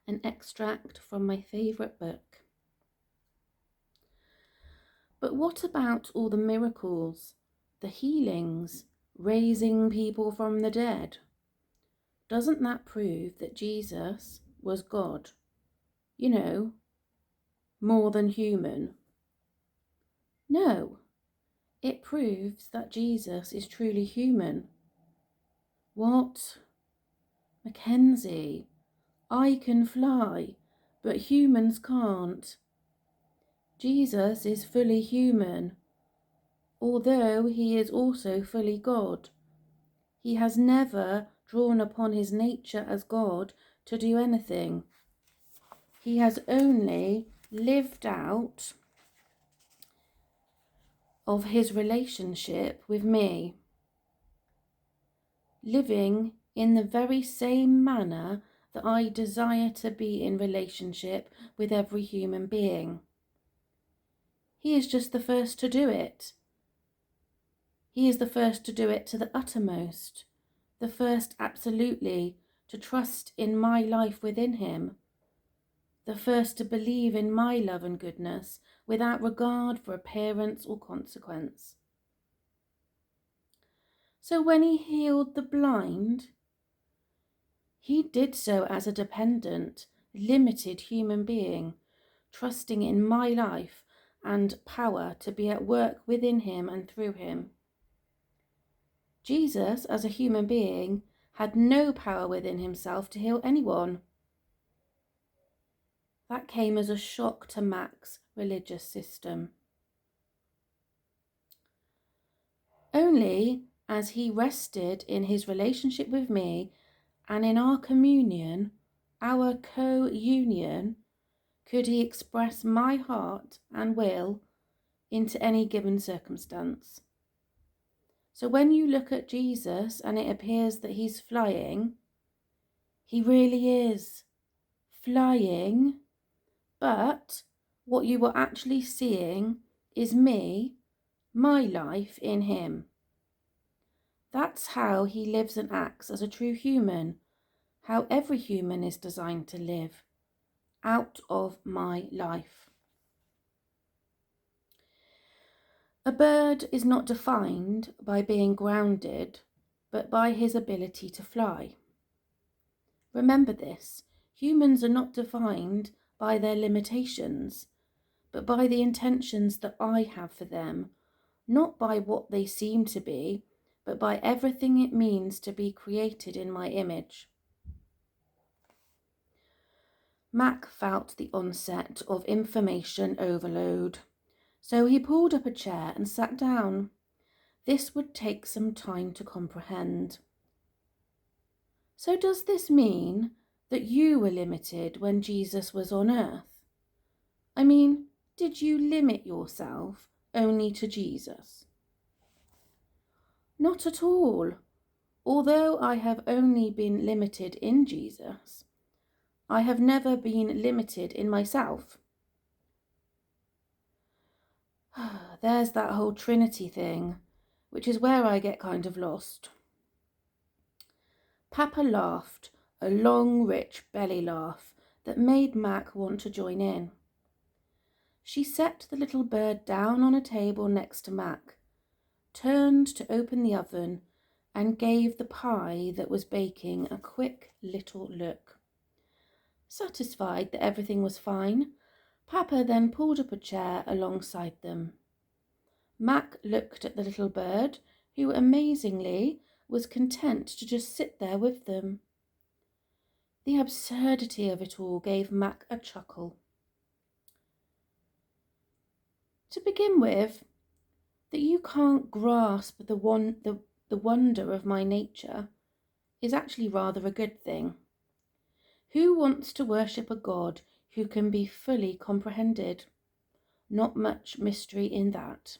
an extract from my favourite book. But what about all the miracles, the healings, raising people from the dead? Doesn't that prove that Jesus was God? You know, more than human? No, it proves that Jesus is truly human. What? Mackenzie, I can fly, but humans can't. Jesus is fully human, although he is also fully God. He has never drawn upon his nature as God to do anything. He has only lived out of his relationship with me, living in the very same manner that I desire to be in relationship with every human being. He is just the first to do it. He is the first to do it to the uttermost, the first absolutely to trust in my life within him, the first to believe in my love and goodness without regard for appearance or consequence. So when he healed the blind, he did so as a dependent, limited human being, trusting in my life and power to be at work within him and through him. Jesus, as a human being, had no power within himself to heal anyone. That came as a shock to Mac's religious system. Only as he rested in his relationship with me and in our communion, our co-union, could he express my heart and will into any given circumstance. So when you look at Jesus and it appears that he's flying, he really is flying, but what you are actually seeing is me, my life in him. That's how he lives and acts as a true human, how every human is designed to live, out of my life. A bird is not defined by being grounded, but by his ability to fly. Remember this, humans are not defined by their limitations, but by the intentions that I have for them, not by what they seem to be, but by everything it means to be created in my image. Mac felt the onset of information overload, so he pulled up a chair and sat down. This would take some time to comprehend. So does this mean that you were limited when Jesus was on earth? I mean, did you limit yourself only to Jesus? Not at all. Although I have only been limited in Jesus, I have never been limited in myself. There's that whole Trinity thing, which is where I get kind of lost. Papa laughed, a long, rich belly laugh that made Mac want to join in. She set the little bird down on a table next to Mac, turned to open the oven, and gave the pie that was baking a quick little look. Satisfied that everything was fine, Papa then pulled up a chair alongside them. Mac looked at the little bird, who amazingly was content to just sit there with them. The absurdity of it all gave Mac a chuckle. To begin with, that you can't grasp the wonder of my nature is actually rather a good thing. Who wants to worship a God who can be fully comprehended? Not much mystery in that.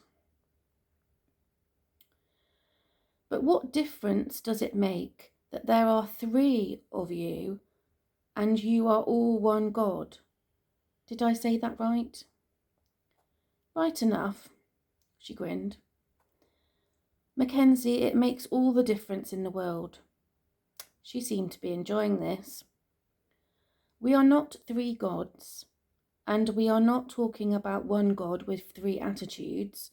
But what difference does it make that there are 3 of you and you are all one God? Did I say that right? Right enough, she grinned. Mackenzie, it makes all the difference in the world. She seemed to be enjoying this. We are not three gods, and we are not talking about one God with three attitudes,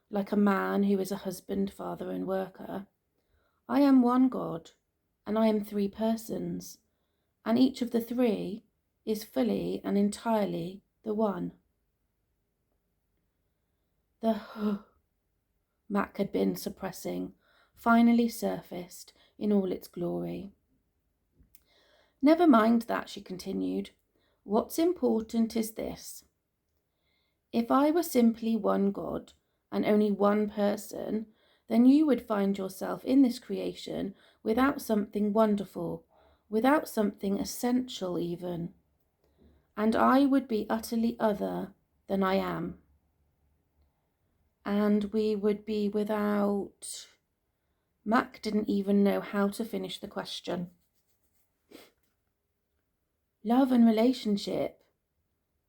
like a man who is a husband, father, and worker. I am one God, and I am three persons, and each of the three is fully and entirely the one. The Mac had been suppressing finally surfaced in all its glory. Never mind that, she continued. What's important is this. If I were simply one God and only one person, then you would find yourself in this creation without something wonderful, without something essential even. And I would be utterly other than I am. And we would be without... Mac didn't even know how to finish the question. Love and relationship.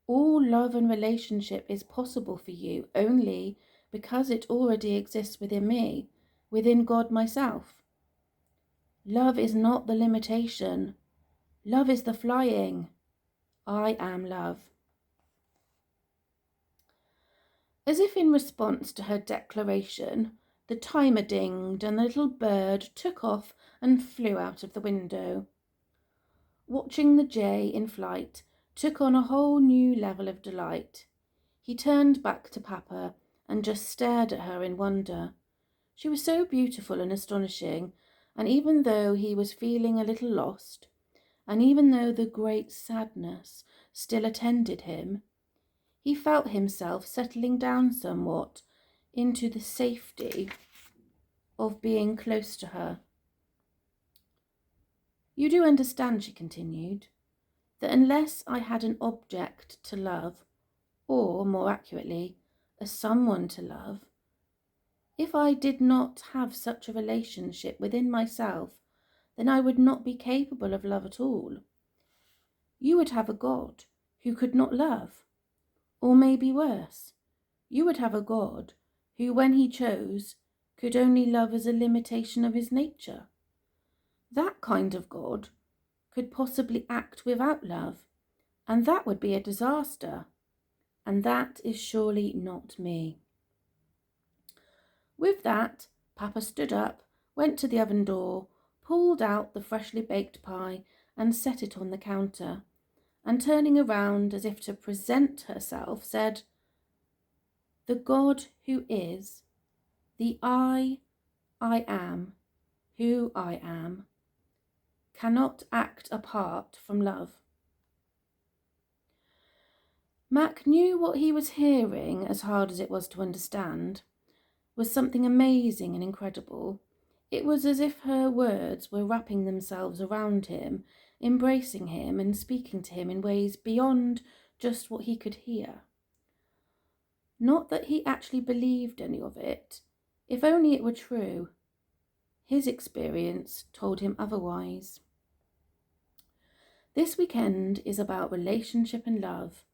All love and relationship is possible for you only because it already exists within me, within God myself. Love is not the limitation. Love is the flying. I am love. As if in response to her declaration, the timer dinged and the little bird took off and flew out of the window. Watching the jay in flight took on a whole new level of delight. He turned back to Papa and just stared at her in wonder. She was so beautiful and astonishing, and even though he was feeling a little lost, and even though the great sadness still attended him, he felt himself settling down somewhat into the safety of being close to her. You do understand, she continued, that unless I had an object to love, or more accurately, a someone to love, if I did not have such a relationship within myself, then I would not be capable of love at all. You would have a God who could not love, or maybe worse, you would have a God who, when he chose, could only love as a limitation of his nature. That kind of God could possibly act without love, and that would be a disaster, and that is surely not me. With that, Papa stood up, went to the oven door, pulled out the freshly baked pie and set it on the counter, and turning around as if to present herself, said, "The God who is, the I am, who I am, cannot act apart from love." Mac knew what he was hearing, as hard as it was to understand, was something amazing and incredible. It was as if her words were wrapping themselves around him, embracing him and speaking to him in ways beyond just what he could hear. Not that he actually believed any of it, if only it were true. His experience told him otherwise. This weekend is about relationship and love.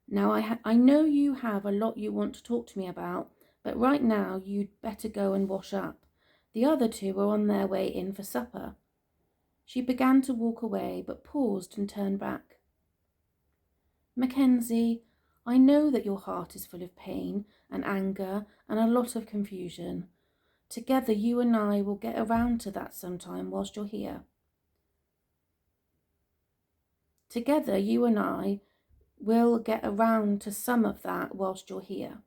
Now, I know you have a lot you want to talk to me about, but right now you'd better go and wash up. The other two are on their way in for supper. She began to walk away, but paused and turned back. Mackenzie, I know that your heart is full of pain and anger and a lot of confusion. Together you and I will get around to that sometime whilst you're here. Together you and I will get around to some of that whilst you're here.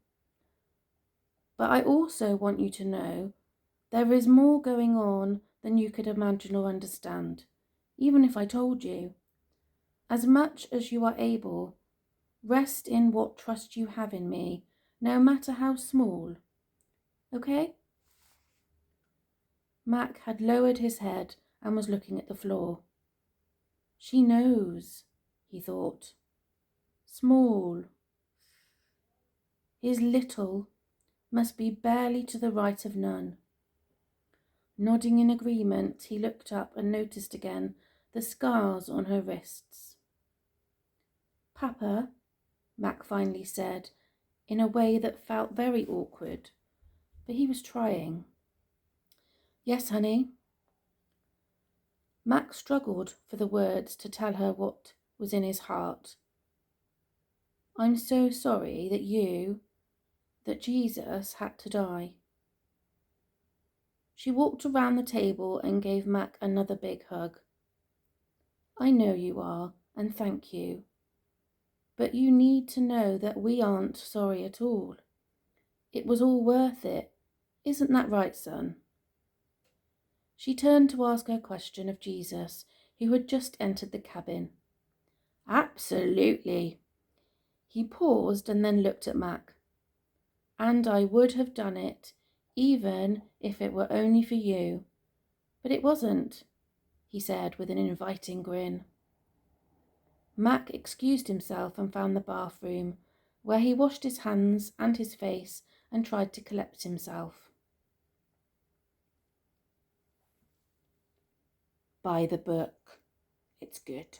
But I also want you to know there is more going on than you could imagine or understand, even if I told you. As much as you are able, rest in what trust you have in me, no matter how small. Okay? Mac had lowered his head and was looking at the floor. She knows, he thought. Small. His little must be barely to the right of none. Nodding in agreement, he looked up and noticed again the scars on her wrists. Papa, Mac finally said, in a way that felt very awkward, but he was trying. Yes, honey. Mac struggled for the words to tell her what was in his heart. I'm so sorry that Jesus had to die. She walked around the table and gave Mac another big hug. I know you are, and thank you. But you need to know that we aren't sorry at all. It was all worth it. Isn't that right, son? She turned to ask her question of Jesus, who had just entered the cabin. Absolutely. He paused and then looked at Mac. And I would have done it, even if it were only for you. But it wasn't, he said with an inviting grin. Mac excused himself and found the bathroom, where he washed his hands and his face and tried to collect himself. Buy the book. It's good.